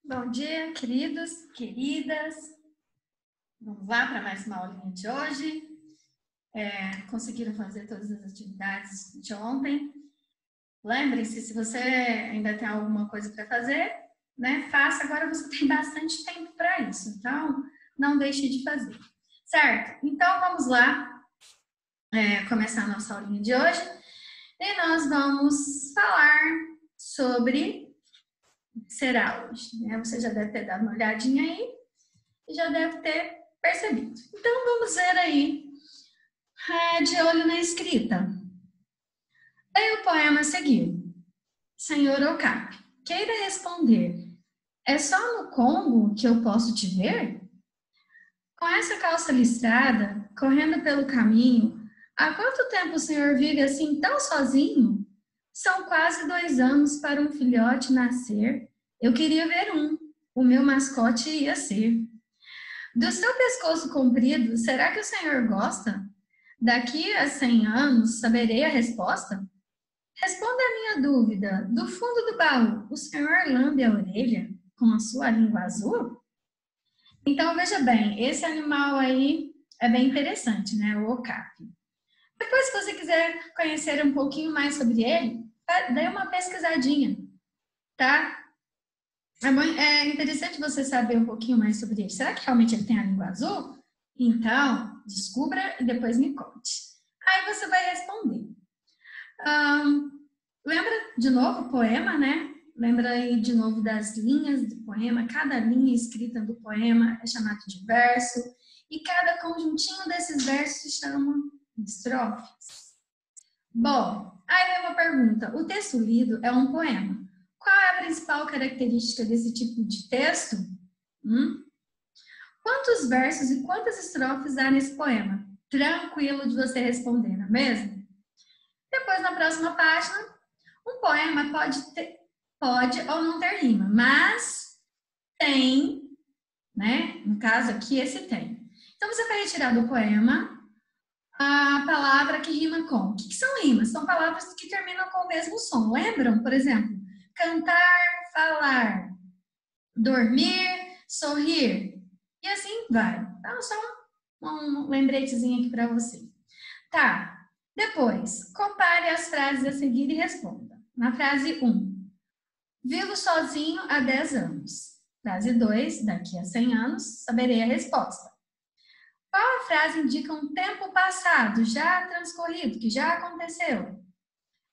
Bom dia, queridos, queridas. Vamos lá para mais uma aulinha de hoje. Conseguiram fazer todas as atividades de ontem? Lembrem-se, se você ainda tem alguma coisa para fazer, né? Faça, agora você tem bastante tempo para isso, então não deixe de fazer. Certo? Então vamos lá começar a nossa aulinha de hoje e nós vamos falar sobre será hoje, né? Você já deve ter dado uma olhadinha aí e já deve ter percebido. Então, vamos ver aí, de olho na escrita. Aí o poema seguiu. Senhor Okapi, queira responder, é só no Congo que eu posso te ver? Com essa calça listrada, correndo pelo caminho, há quanto tempo o senhor vive assim tão sozinho? São quase 2 anos para um filhote nascer. Eu queria ver um, o meu mascote ia ser. Do seu pescoço comprido, será que o senhor gosta? Daqui a 100 anos, saberei a resposta? Responda a minha dúvida. Do fundo do baú, o senhor lambe a orelha com a sua língua azul? Então, veja bem, esse animal aí é bem interessante, né? O okapi. Depois, se você quiser conhecer um pouquinho mais sobre ele, dê uma pesquisadinha, tá? É interessante você saber um pouquinho mais sobre ele. Será que realmente ele tem a língua azul? Então, descubra e depois me conte. Aí você vai responder. Lembra de novo o poema, né? Lembra aí de novo das linhas do poema. Cada linha escrita do poema é chamada de verso. E cada conjuntinho desses versos se chama estrofes. Bom, aí vem uma pergunta. O texto lido é um poema. Qual é a principal característica desse tipo de texto? Quantos versos e quantas estrofes há nesse poema? Tranquilo de você responder, não é mesmo? Depois, na próxima página, um poema pode ou não ter rima, mas tem, né? No caso aqui, esse tem. Então, você vai retirar do poema a palavra que rima com. O que são rimas? São palavras que terminam com o mesmo som. Lembram? Por exemplo, cantar, falar, dormir, sorrir. E assim vai. Então, só um lembretezinho aqui para você. Tá. Depois, compare as frases a seguir e responda. Na frase 1, vivo sozinho há 10 anos. Frase 2, daqui a 100 anos, saberei a resposta. Qual a frase indica um tempo passado, já transcorrido, que já aconteceu?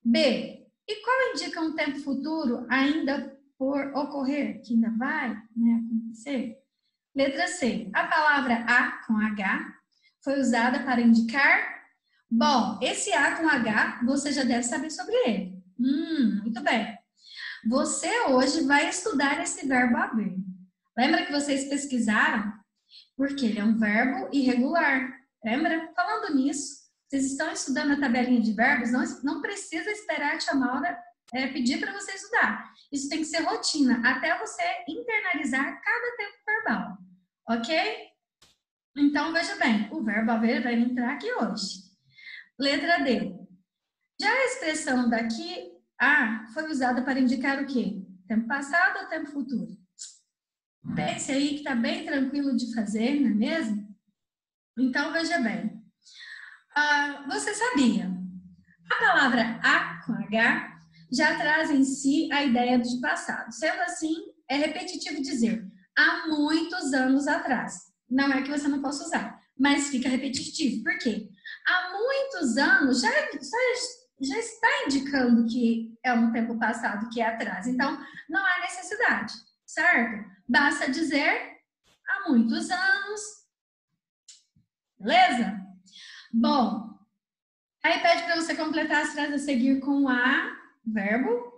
B, e qual indica um tempo futuro ainda por ocorrer, que ainda vai, né, acontecer? Letra C, a palavra A com H foi usada para indicar. Bom, esse A com H, você já deve saber sobre ele. Muito bem. Você hoje vai estudar esse verbo haver. Lembra que vocês pesquisaram? Porque ele é um verbo irregular. Lembra? Falando nisso, vocês estão estudando a tabelinha de verbos, não precisa esperar a tia Maura pedir para você estudar. Isso tem que ser rotina, até você internalizar cada tempo verbal. Ok? Então, veja bem, o verbo haver vai entrar aqui hoje. Letra D. Já a expressão daqui a foi usada para indicar o quê? Tempo passado ou tempo futuro? Pense aí que está bem tranquilo de fazer, não é mesmo? Então, veja bem. Você sabia? A palavra a com H já traz em si a ideia de passado. Sendo assim, é repetitivo dizer há muitos anos atrás. Não é que você não possa usar, mas fica repetitivo. Por quê? Há muitos anos já está indicando que é um tempo passado, que é atrás. Então, não há necessidade, certo? Basta dizer há muitos anos. Beleza? Bom, aí pede para você completar as frases a seguir com a, verbo,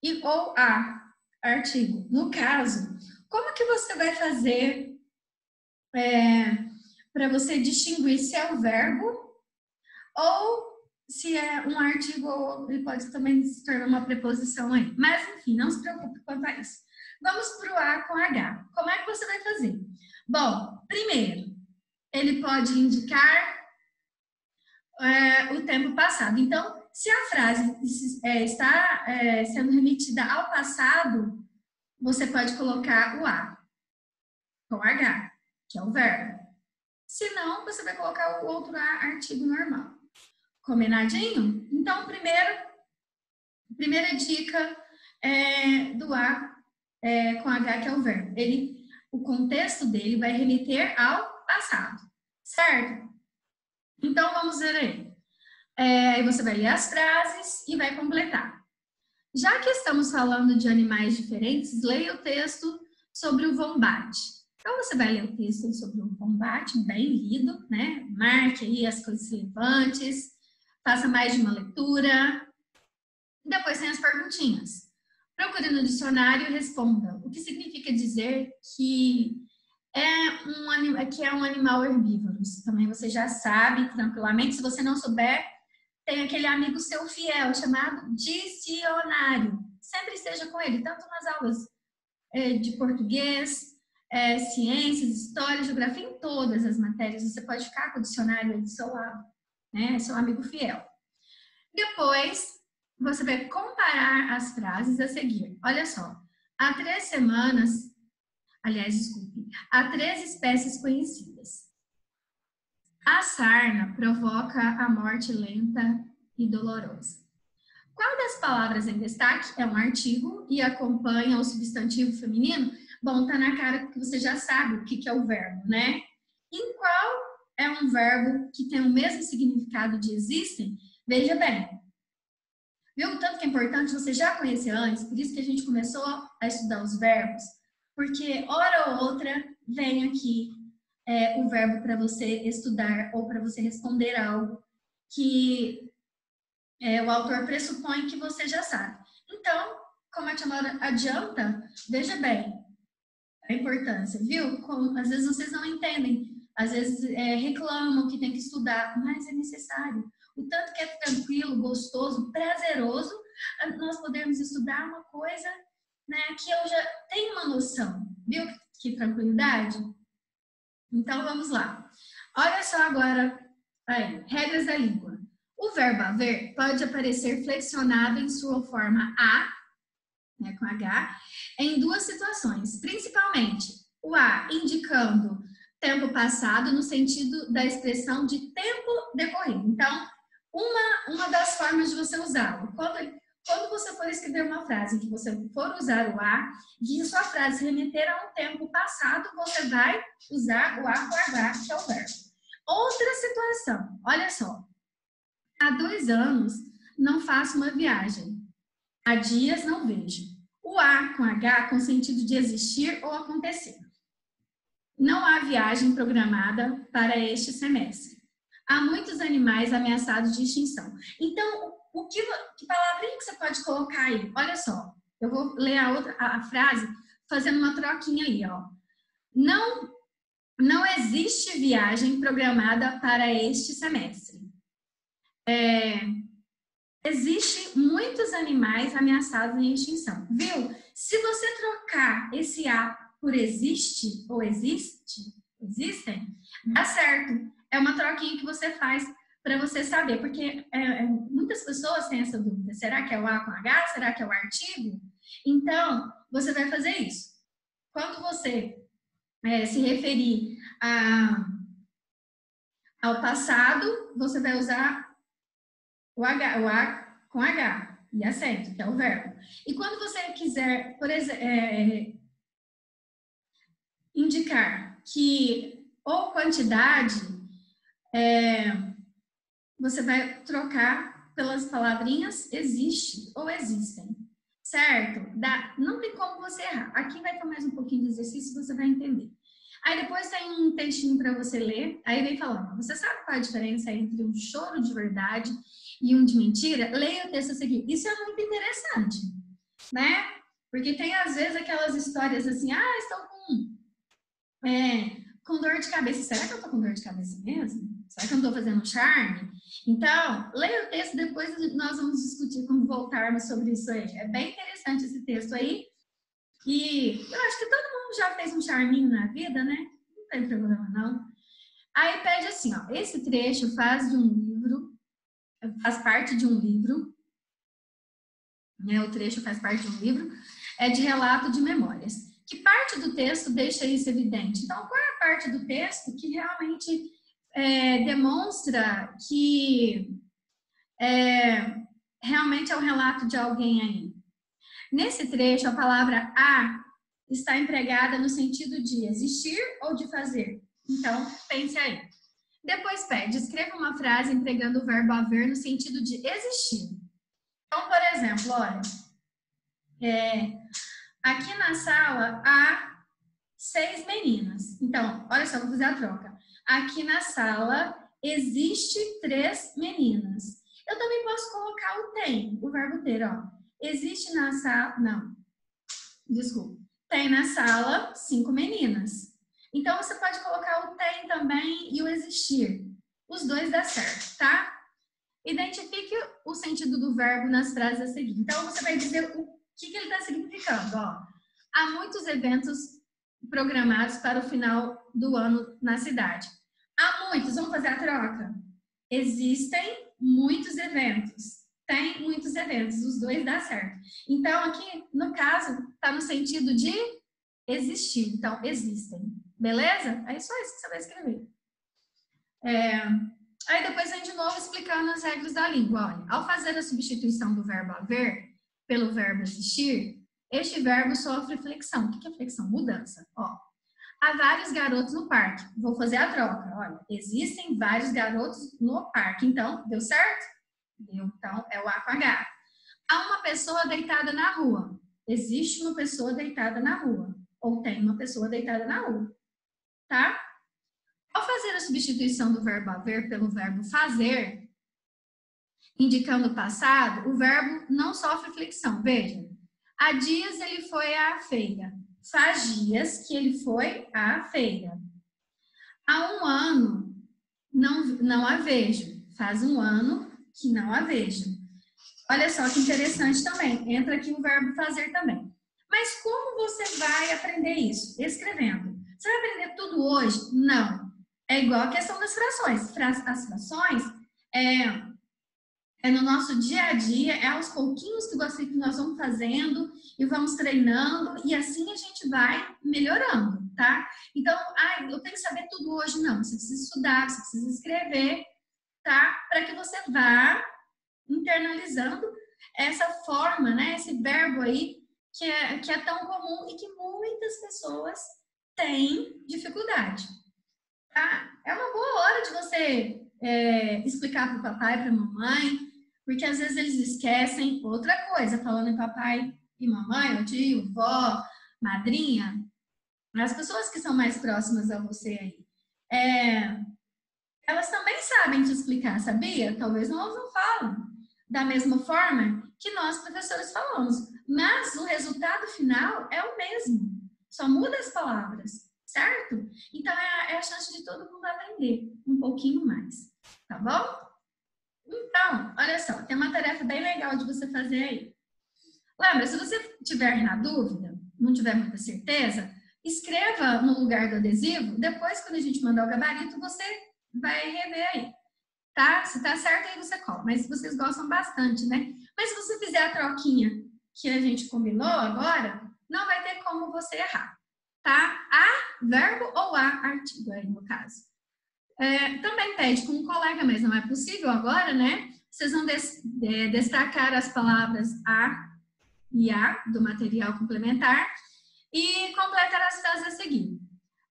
e ou a, artigo. No caso, como que você vai fazer para você distinguir se é o verbo ou se é um artigo, ou ele pode também se tornar uma preposição aí. Mas, enfim, não se preocupe quanto a isso. Vamos para o A com H. Como é que você vai fazer? Bom, primeiro, ele pode indicar o tempo passado. Então, se a frase está sendo remetida ao passado, você pode colocar o A com H, que é o verbo. Se não, você vai colocar o outro A, artigo normal. Combinadinho? Então, primeira dica do A com H, que é o verbo. O contexto dele vai remeter ao passado, certo? Então, vamos ver aí. Aí você vai ler as frases e vai completar. Já que estamos falando de animais diferentes, leia o texto sobre o Wombat. Então, você vai ler o texto sobre o Wombat, bem lido, né? Marque aí as coisas relevantes, faça mais de uma leitura. Depois tem as perguntinhas. Procure no dicionário e responda. O que significa dizer que é um animal herbívoro? Isso também você já sabe tranquilamente. Se você não souber, tem aquele amigo seu fiel chamado dicionário. Sempre esteja com ele, tanto nas aulas de português, ciências, história, geografia, em todas as matérias. Você pode ficar com o dicionário aí do seu lado, né? É seu amigo fiel. Depois, você vai comparar as frases a seguir. Olha só, há 3 semanas, há 3 espécies conhecidas. A sarna provoca a morte lenta e dolorosa. Qual das palavras em destaque é um artigo e acompanha o substantivo feminino? Bom, tá na cara que você já sabe o que é o verbo, né? Em qual é um verbo que tem o mesmo significado de existem? Veja bem. Viu o tanto que é importante você já conhecer antes? Por isso que a gente começou a estudar os verbos. Porque, hora ou outra, vem aqui o verbo para você estudar ou para você responder algo que o autor pressupõe que você já sabe. Então, como a tia Laura adianta, veja bem a importância, viu? Às vezes vocês não entendem, às vezes reclamam que tem que estudar, mas é necessário. O tanto que é tranquilo, gostoso, prazeroso, nós podemos estudar uma coisa, né, que eu já tenho uma noção, viu? Que tranquilidade? Então, vamos lá. Olha só agora, aí, regras da língua. O verbo haver pode aparecer flexionado em sua forma A, né, com H, em 2 situações. Principalmente, o A indicando tempo passado no sentido da expressão de tempo decorrido. Então, uma das formas de você usá-lo. Quando você for escrever uma frase que você for usar o A, e sua frase remeter a um tempo passado, você vai usar o A com H, que é o verbo. Outra situação, olha só. Há 2 anos não faço uma viagem. Há dias não vejo. O A com H com sentido de existir ou acontecer. Não há viagem programada para este semestre. Há muitos animais ameaçados de extinção. Então, que palavrinha que você pode colocar aí? Olha só, eu vou ler a frase fazendo uma troquinha aí, ó. Não existe viagem programada para este semestre. Existe muitos animais ameaçados em extinção. Viu? Se você trocar esse A por existe ou existem, dá certo. É uma troquinha que você faz para você saber, porque muitas pessoas têm essa dúvida. Será que é o A com H? Será que é o artigo? Então, você vai fazer isso. Quando você se referir ao passado, você vai usar o A com H e acento, que é o verbo. E quando você quiser, por exemplo, indicar que ou quantidade, você vai trocar pelas palavrinhas existe ou existem, certo? Não tem como você errar. Aqui vai ter mais um pouquinho de exercício, você vai entender. Aí depois tem um textinho para você ler, aí vem falando, você sabe qual é a diferença entre um choro de verdade e um de mentira? Leia o texto a seguir. Isso é muito interessante, né? Porque tem às vezes aquelas histórias assim, estou com dor de cabeça. Será que eu estou com dor de cabeça mesmo? Será que eu não estou fazendo um charme? Então, leia o texto, depois nós vamos discutir quando voltarmos sobre isso aí. É bem interessante esse texto aí. E eu acho que todo mundo já fez um charminho na vida, né? Não tem problema, não. Aí pede assim, ó, esse trecho faz parte de um livro, né? O trecho faz parte de um livro. é de relato de memórias. Que parte do texto deixa isso evidente? Então, qual é a parte do texto que realmente demonstra que realmente é o relato de alguém aí? Nesse trecho, a palavra a está empregada no sentido de existir ou de fazer. Então, pense aí. Depois pede, escreva uma frase empregando o verbo haver no sentido de existir. Então, por exemplo, olha, aqui na sala há 6 meninas. Então, olha só, vou fazer a troca. Aqui na sala existe 3 meninas. Eu também posso colocar o tem, o verbo ter, ó. Existe na sala, não, desculpa. Tem na sala 5 meninas. Então, você pode colocar o tem também e o existir. Os dois dá certo, tá? Identifique o sentido do verbo nas frases a seguir. Então, você vai dizer o que ele está significando. Ó, há muitos eventos programados para o final do ano na cidade. Há muitos, vamos fazer a troca? Existem muitos eventos. Tem muitos eventos, os dois dá certo. Então, aqui, no caso, está no sentido de existir. Então, existem. Beleza? É só isso que você vai escrever. Aí depois vem de novo explicando as regras da língua. Olha, ao fazer a substituição do verbo haver pelo verbo existir, este verbo sofre flexão. O que é flexão? Mudança. Ó, há vários garotos no parque. Vou fazer a troca. Olha, existem vários garotos no parque. Então, deu certo? Deu. Então, é o A com H. Há uma pessoa deitada na rua. Existe uma pessoa deitada na rua. Ou tem uma pessoa deitada na rua. Tá? Ao fazer a substituição do verbo haver pelo verbo fazer, indicando o passado, o verbo não sofre flexão. Veja, há dias ele foi à feira. Faz dias que ele foi à feira. Há um ano não a vejo. Faz um ano que não a vejo. Olha só que interessante também. Entra aqui o verbo fazer também. Mas como você vai aprender isso? Escrevendo. Você vai aprender tudo hoje? Não. É igual a questão das frações. As frações é no nosso dia a dia, é aos pouquinhos que nós vamos fazendo e vamos treinando e assim a gente vai melhorando, tá? Então, eu tenho que saber tudo hoje. Não, você precisa estudar, você precisa escrever, tá? Para que você vá internalizando essa forma, né? Esse verbo aí que é tão comum e que muitas pessoas têm dificuldade. Tá? É uma boa hora de você explicar para o papai, para a mamãe, porque às vezes eles esquecem. Outra coisa, falando em papai e mamãe, ou tio, vó, madrinha, as pessoas que são mais próximas a você aí, elas também sabem te explicar, sabia? Talvez elas não falam da mesma forma que nós, professores, falamos, mas o resultado final é o mesmo, só muda as palavras. Certo? Então, é a chance de todo mundo aprender um pouquinho mais, tá bom? Então, olha só, tem uma tarefa bem legal de você fazer aí. Lembra, se você tiver na dúvida, não tiver muita certeza, escreva no lugar do adesivo, depois quando a gente mandar o gabarito, você vai rever aí, tá? Se tá certo, aí você cola, mas vocês gostam bastante, né? Mas se você fizer a troquinha que a gente combinou agora, não vai ter como você errar. Tá? A verbo ou a artigo aí no caso. Também pede com um colega, mas não é possível agora, né? Vocês vão destacar as palavras a e a do material complementar e completar as frases a seguir.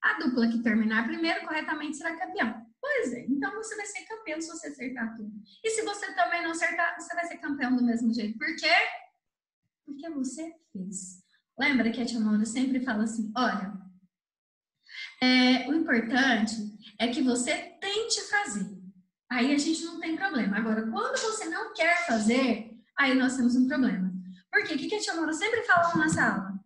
A dupla que terminar primeiro corretamente será campeão. Pois é, então você vai ser campeão se você acertar tudo. E se você também não acertar, você vai ser campeão do mesmo jeito. Por quê? Porque você fez. Lembra que a tia Maura sempre fala assim, olha, o importante é que você tente fazer. Aí a gente não tem problema. Agora, quando você não quer fazer, aí nós temos um problema. Por quê? O que a tia Maura sempre fala na sala?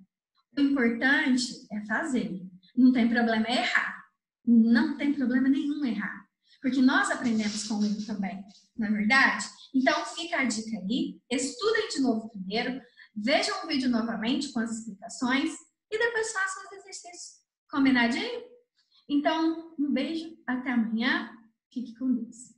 O importante é fazer. Não tem problema errar. Não tem problema nenhum errar. Porque nós aprendemos com ele também, não é verdade? Então, fica a dica aí. Estudem de novo primeiro. Vejam o vídeo novamente com as explicações e depois façam os exercícios. Combinadinho? Então, um beijo, até amanhã. Fique com Deus.